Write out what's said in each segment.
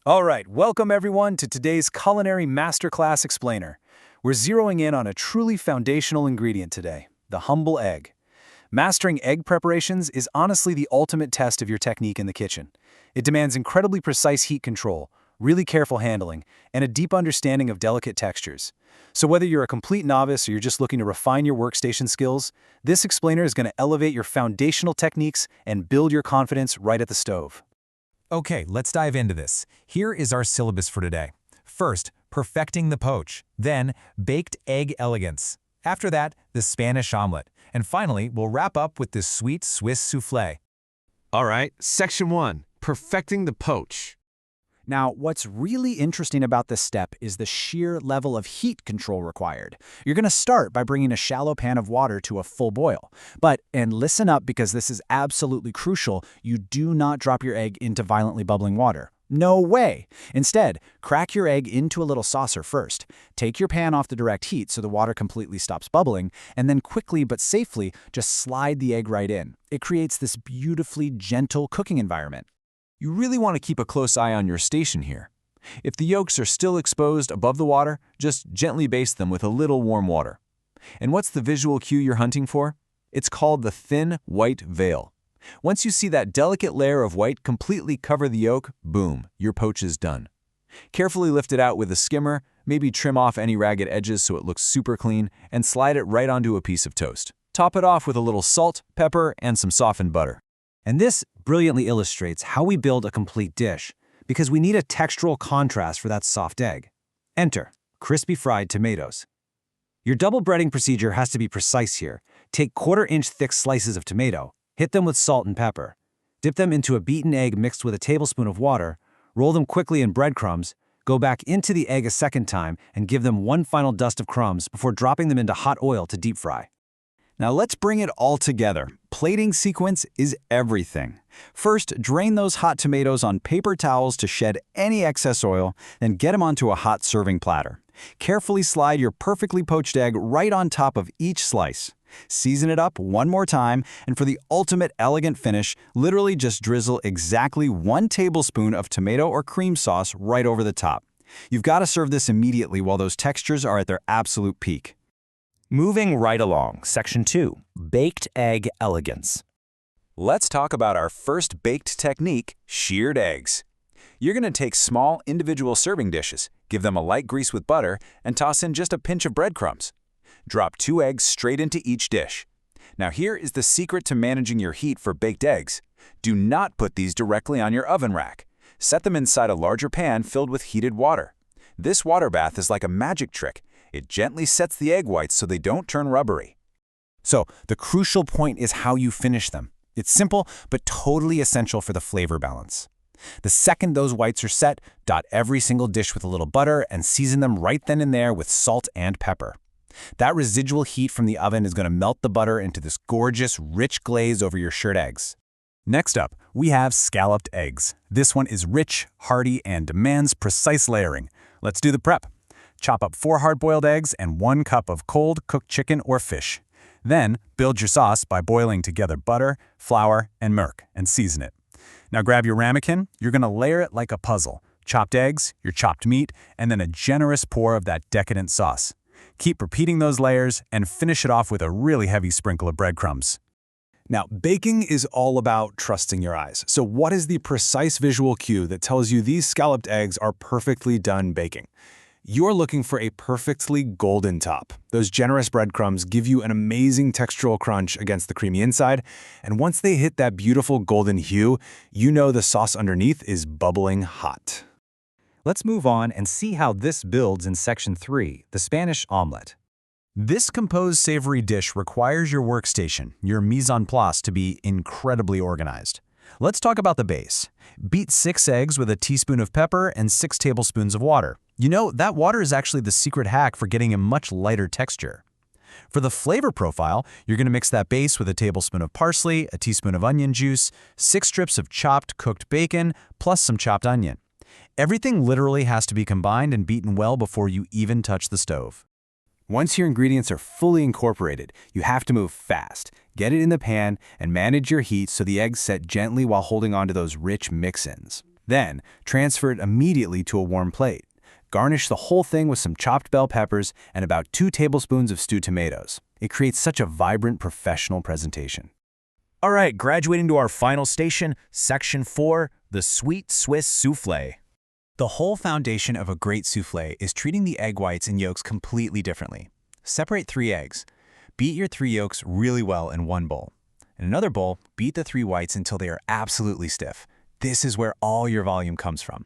All right, welcome everyone to today's Culinary Masterclass Explainer. We're zeroing in on a truly foundational ingredient today, the humble egg. Mastering egg preparations is honestly the ultimate test of your technique in the kitchen. It demands incredibly precise heat control, really careful handling, and a deep understanding of delicate textures. So whether you're a complete novice or you're just looking to refine your workstation skills, this explainer is going to elevate your foundational techniques and build your confidence right at the stove. Okay, let's dive into this. Here is our syllabus for today. First, perfecting the poach. Then, baked egg elegance. After that, the Spanish omelet. And finally, we'll wrap up with the sweet Swiss soufflé. All right, Section 1, perfecting the poach. Now, what's really interesting about this step is the sheer level of heat control required. You're going to start by bringing a shallow pan of water to a full boil. But, and listen up because this is absolutely crucial, you do not drop your egg into violently bubbling water. No way! Instead, crack your egg into a little saucer first. Take your pan off the direct heat so the water completely stops bubbling, and then quickly but safely just slide the egg right in. It creates this beautifully gentle cooking environment. You really want to keep a close eye on your station here. If the yolks are still exposed above the water, just gently baste them with a little warm water. And what's the visual cue you're hunting for? It's called the thin white veil. Once you see that delicate layer of white completely cover the yolk, boom, your poach is done. Carefully lift it out with a skimmer, maybe trim off any ragged edges so it looks super clean, and slide it right onto a piece of toast. Top it off with a little salt, pepper, and some softened butter. And this brilliantly illustrates how we build a complete dish, because we need a textural contrast for that soft egg. Enter crispy fried tomatoes. Your double breading procedure has to be precise here. Take quarter-inch thick slices of tomato, hit them with salt and pepper, dip them into a beaten egg mixed with a tablespoon of water, roll them quickly in breadcrumbs, go back into the egg a second time, and give them one final dust of crumbs before dropping them into hot oil to deep fry. Now let's bring it all together. Plating sequence is everything. First, drain those hot tomatoes on paper towels to shed any excess oil, then get them onto a hot serving platter. Carefully slide your perfectly poached egg right on top of each slice. Season it up one more time, and for the ultimate elegant finish, literally just drizzle exactly 1 tablespoon of tomato or cream sauce right over the top. You've got to serve this immediately while those textures are at their absolute peak. Moving right along, Section 2, baked egg elegance. Let's talk about our first baked technique, shirred eggs. You're going to take small, individual serving dishes, give them a light grease with butter, and toss in just a pinch of breadcrumbs. Drop 2 eggs straight into each dish. Now here is the secret to managing your heat for baked eggs. Do not put these directly on your oven rack. Set them inside a larger pan filled with heated water. This water bath is like a magic trick. It gently sets the egg whites so they don't turn rubbery. So, the crucial point is how you finish them. It's simple, but totally essential for the flavor balance. The second those whites are set, dot every single dish with a little butter and season them right then and there with salt and pepper. That residual heat from the oven is going to melt the butter into this gorgeous, rich glaze over your shirred eggs. Next up, we have scalloped eggs. This one is rich, hearty, and demands precise layering. Let's do the prep. Chop up 4 hard-boiled eggs and 1 cup of cold, cooked chicken or fish. Then, build your sauce by boiling together butter, flour, and milk, and season it. Now grab your ramekin. You're going to layer it like a puzzle. Chopped eggs, your chopped meat, and then a generous pour of that decadent sauce. Keep repeating those layers and finish it off with a really heavy sprinkle of breadcrumbs. Now, baking is all about trusting your eyes. So what is the precise visual cue that tells you these scalloped eggs are perfectly done baking? You're looking for a perfectly golden top. Those generous breadcrumbs give you an amazing textural crunch against the creamy inside, and once they hit that beautiful golden hue, you know the sauce underneath is bubbling hot. Let's move on and see how this builds in Section 3, the Spanish omelet. This composed savory dish requires your workstation, your mise en place, to be incredibly organized. Let's talk about the base. Beat 6 eggs with a teaspoon of pepper and 6 tablespoons of water. You know, that water is actually the secret hack for getting a much lighter texture. For the flavor profile, you're going to mix that base with a tablespoon of parsley, a teaspoon of onion juice, 6 strips of chopped cooked bacon, plus some chopped onion. Everything literally has to be combined and beaten well before you even touch the stove. Once your ingredients are fully incorporated, you have to move fast. Get it in the pan and manage your heat so the eggs set gently while holding on to those rich mix-ins. Then, transfer it immediately to a warm plate. Garnish the whole thing with some chopped bell peppers and about 2 tablespoons of stewed tomatoes. It creates such a vibrant, professional presentation. All right, graduating to our final station, Section 4, the sweet Swiss soufflé. The whole foundation of a great soufflé is treating the egg whites and yolks completely differently. Separate 3 eggs. Beat your 3 yolks really well in one bowl. In another bowl, beat the 3 whites until they are absolutely stiff. This is where all your volume comes from.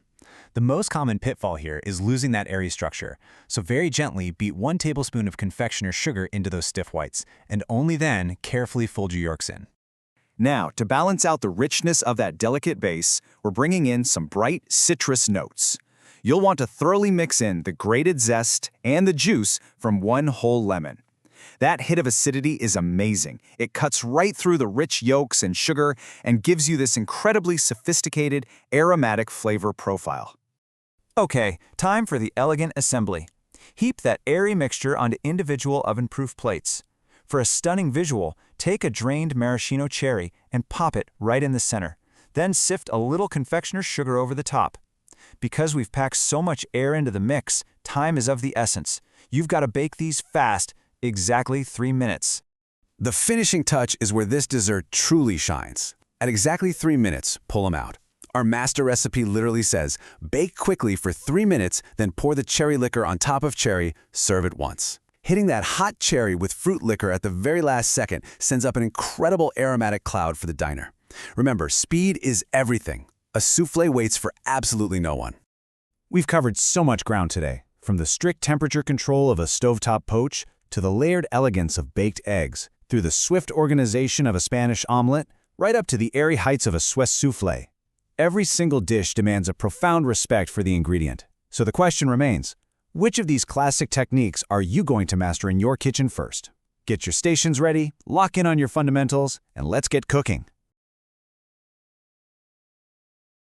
The most common pitfall here is losing that airy structure, so very gently beat 1 tablespoon of confectioner's sugar into those stiff whites, and only then carefully fold your yolks in. Now, to balance out the richness of that delicate base, we're bringing in some bright citrus notes. You'll want to thoroughly mix in the grated zest and the juice from 1 whole lemon. That hit of acidity is amazing. It cuts right through the rich yolks and sugar and gives you this incredibly sophisticated, aromatic flavor profile. Okay, time for the elegant assembly. Heap that airy mixture onto individual oven-proof plates. For a stunning visual, take a drained maraschino cherry and pop it right in the center. Then sift a little confectioner's sugar over the top. Because we've packed so much air into the mix, time is of the essence. You've got to bake these fast, exactly 3 minutes. The finishing touch is where this dessert truly shines. At exactly 3 minutes, pull them out. Our master recipe literally says, bake quickly for 3 minutes, then pour the cherry liquor on top of cherry, serve it once. Hitting that hot cherry with fruit liquor at the very last second sends up an incredible aromatic cloud for the diner. Remember, speed is everything. A soufflé waits for absolutely no one. We've covered so much ground today, from the strict temperature control of a stovetop poach to the layered elegance of baked eggs, through the swift organization of a Spanish omelet, right up to the airy heights of a Swiss soufflé. Every single dish demands a profound respect for the ingredient. So the question remains, which of these classic techniques are you going to master in your kitchen first? Get your stations ready, lock in on your fundamentals, and let's get cooking.